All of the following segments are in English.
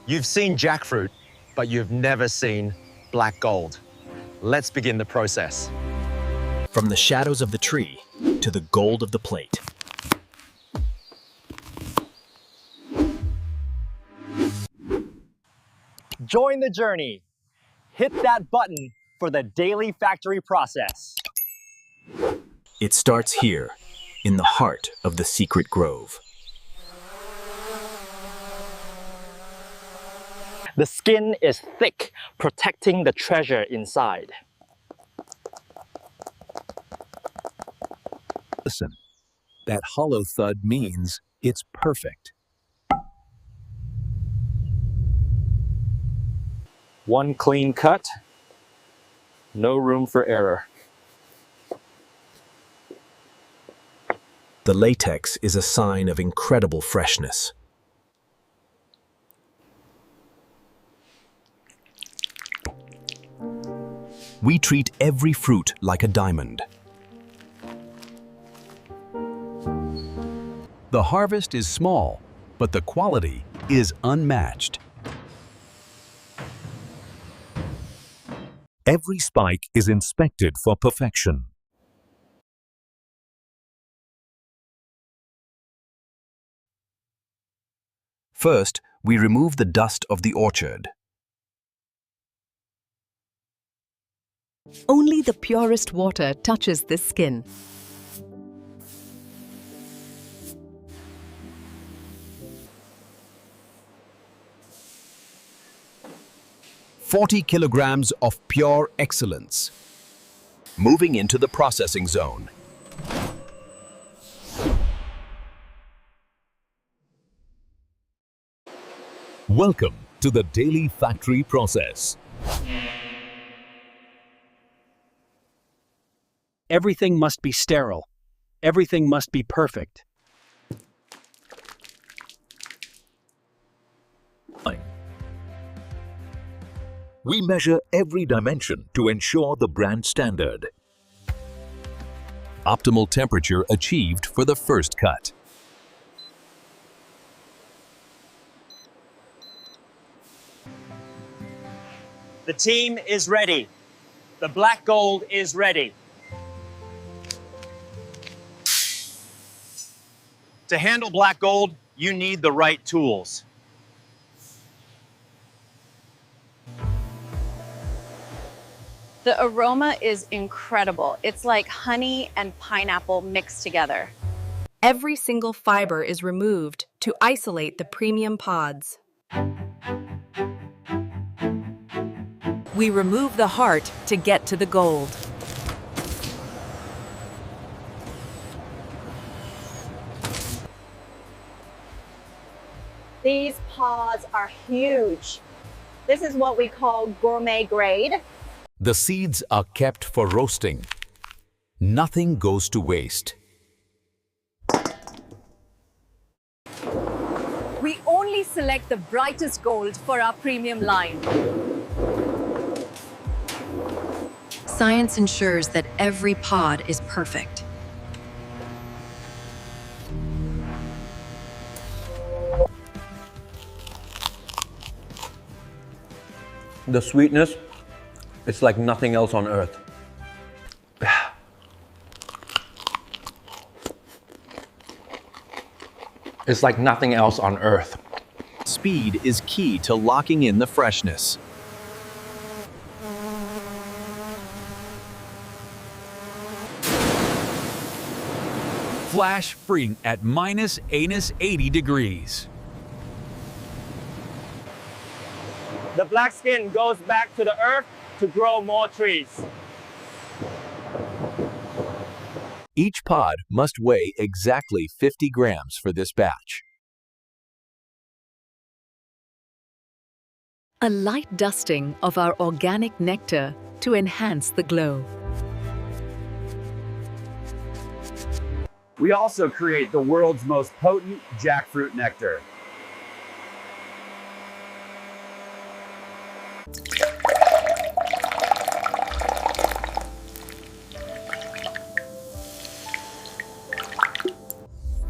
You've seen jackfruit, but you've never seen black gold. Let's begin the process. From the shadows of the tree to the gold of the plate. Join the journey. Hit that button for the daily factory process. It starts here, in the heart of the secret grove. The skin is thick, protecting the treasure inside. Listen, that hollow thud means it's perfect. One clean cut, no room for error. The latex is a sign of incredible freshness. We treat every fruit like a diamond. The harvest is small, but the quality is unmatched. Every spike is inspected for perfection. First, we remove the dust of the orchard. Only the purest water touches this skin. "40 kilograms of pure excellence." Moving into the processing zone. Welcome to the daily factory process. Everything must be sterile. Everything must be perfect. We measure every dimension to ensure the brand standard. Optimal temperature achieved for the first cut. The team is ready. The black gold is ready. To handle black gold, you need the right tools. The aroma is incredible. It's like honey and pineapple mixed together. Every single fiber is removed to isolate the premium pods. We remove the heart to get to the gold. These pods are huge. This is what we call gourmet grade. The seeds are kept for roasting. Nothing goes to waste. We only select the brightest gold for our premium line. Science ensures that every pod is perfect. The sweetness, it's like nothing else on earth. It's like nothing else on earth. Speed is key to locking in the freshness. Flash freezing at -80 degrees. The black skin goes back to the earth to grow more trees. Each pod must weigh exactly 50 grams for this batch. A light dusting of our organic nectar to enhance the glow. We also create the world's most potent jackfruit nectar.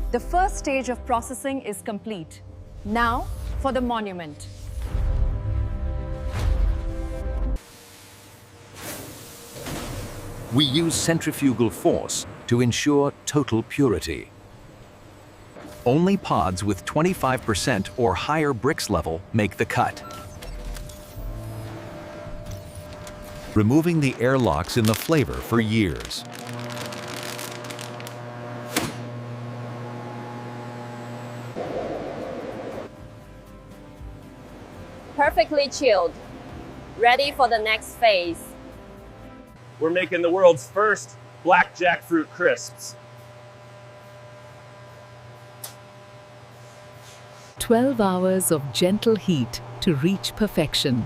The first stage of processing is complete. Now for the monument. We use centrifugal force to ensure total purity. Only pods with 25% or higher Brix level make the cut. Removing the airlocks in the flavor for years. Perfectly chilled. Ready for the next phase. We're making the world's first black jackfruit crisps. 12 hours of gentle heat to reach perfection.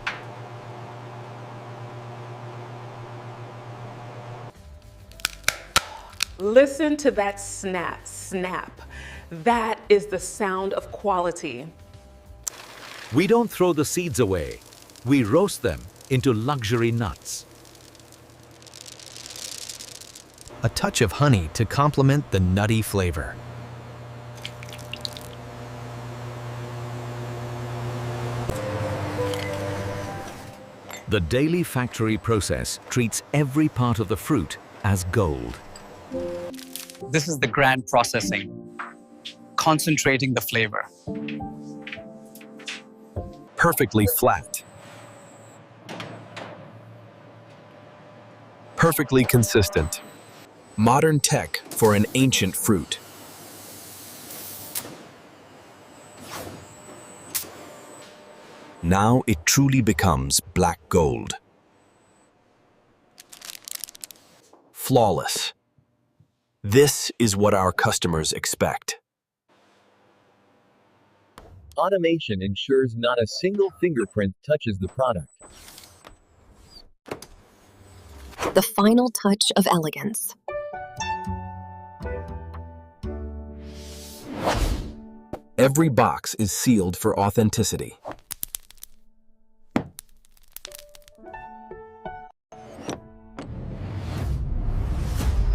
Listen to that snap, snap. That is the sound of quality. We don't throw the seeds away. We roast them into luxury nuts. A touch of honey to complement the nutty flavor. The daily factory process treats every part of the fruit as gold. This is the grand processing, concentrating the flavor. Perfectly flat. Perfectly consistent. Modern tech for an ancient fruit. Now it truly becomes black gold. Flawless. This is what our customers expect. Automation ensures not a single fingerprint touches the product. The final touch of elegance. Every box is sealed for authenticity.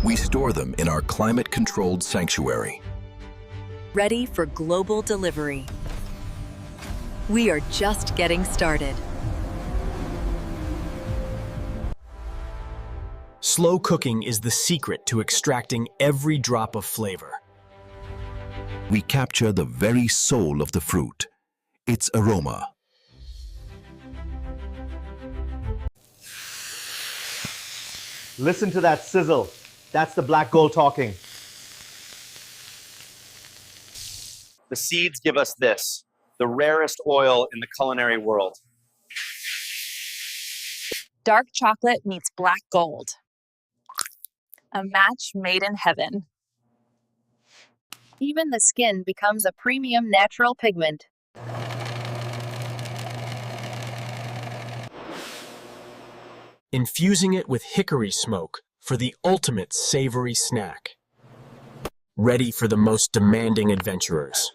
We store them in our climate-controlled sanctuary. Ready for global delivery. We are just getting started. Slow cooking is the secret to extracting every drop of flavor. We capture the very soul of the fruit, its aroma. Listen to that sizzle. That's the black gold talking. The seeds give us this, the rarest oil in the culinary world. Dark chocolate meets black gold. A match made in heaven. Even the skin becomes a premium natural pigment. Infusing it with hickory smoke for the ultimate savory snack. Ready for the most demanding adventurers.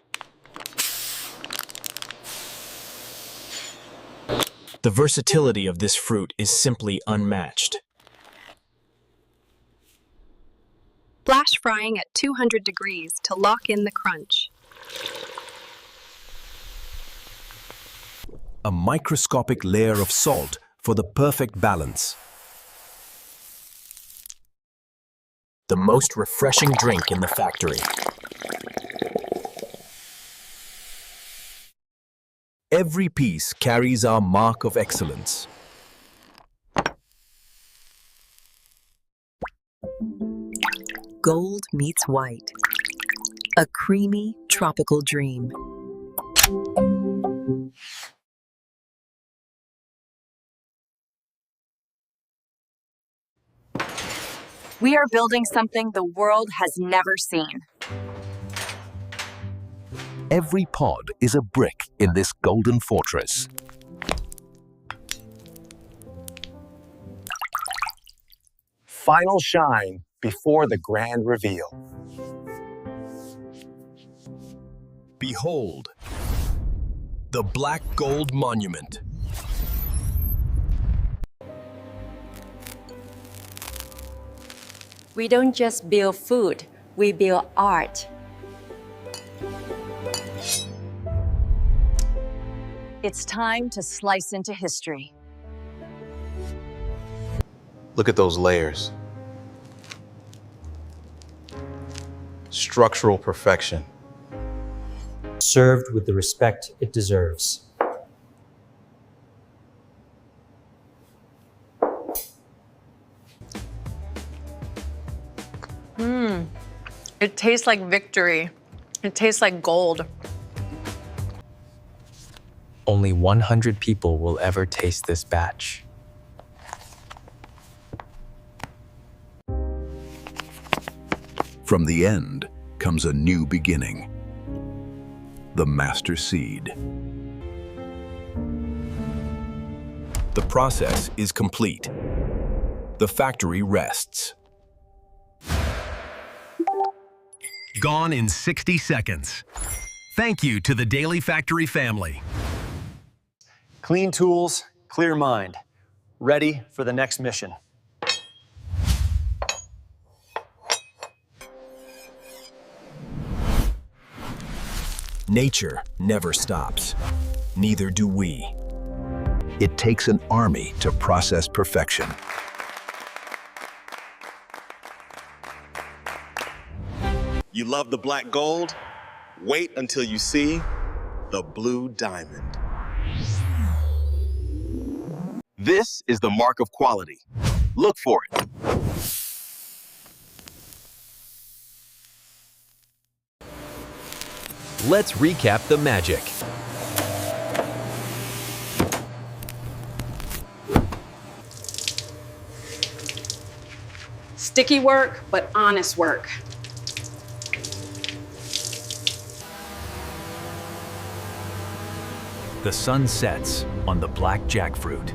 The versatility of this fruit is simply unmatched. Flash frying at 200 degrees to lock in the crunch. A microscopic layer of salt for the perfect balance. The most refreshing drink in the factory. Every piece carries our mark of excellence. Gold meets white. A creamy tropical dream. We are building something the world has never seen. Every pod is a brick in this golden fortress. Final shine before the grand reveal. Behold, the Black Gold Monument. We don't just build food, we build art. It's time to slice into history. Look at those layers. structural perfection. Served with the respect it deserves. It tastes like victory. It tastes like gold. Only 100 people will ever taste this batch. From the end comes a new beginning. The master seed. The process is complete. The factory rests. Gone in 60 seconds. Thank you to the Daily Factory family. Clean tools, clear mind. Ready for the next mission. Nature never stops. Neither do we. It takes an army to process perfection. You love the black gold? Wait until you see the blue diamond. This is the mark of quality. Look for it. Let's recap the magic. Sticky work, but honest work. The sun sets on the black jackfruit.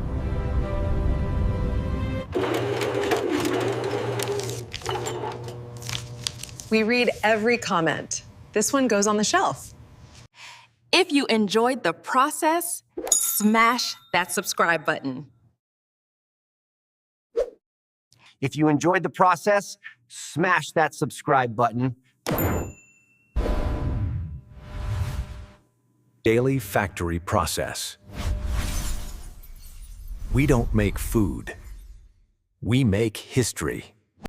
We read every comment. This one goes on the shelf. If you enjoyed the process, smash that subscribe button. If you enjoyed the process, smash that subscribe button. Daily Factory Process. We don't make food. We make history.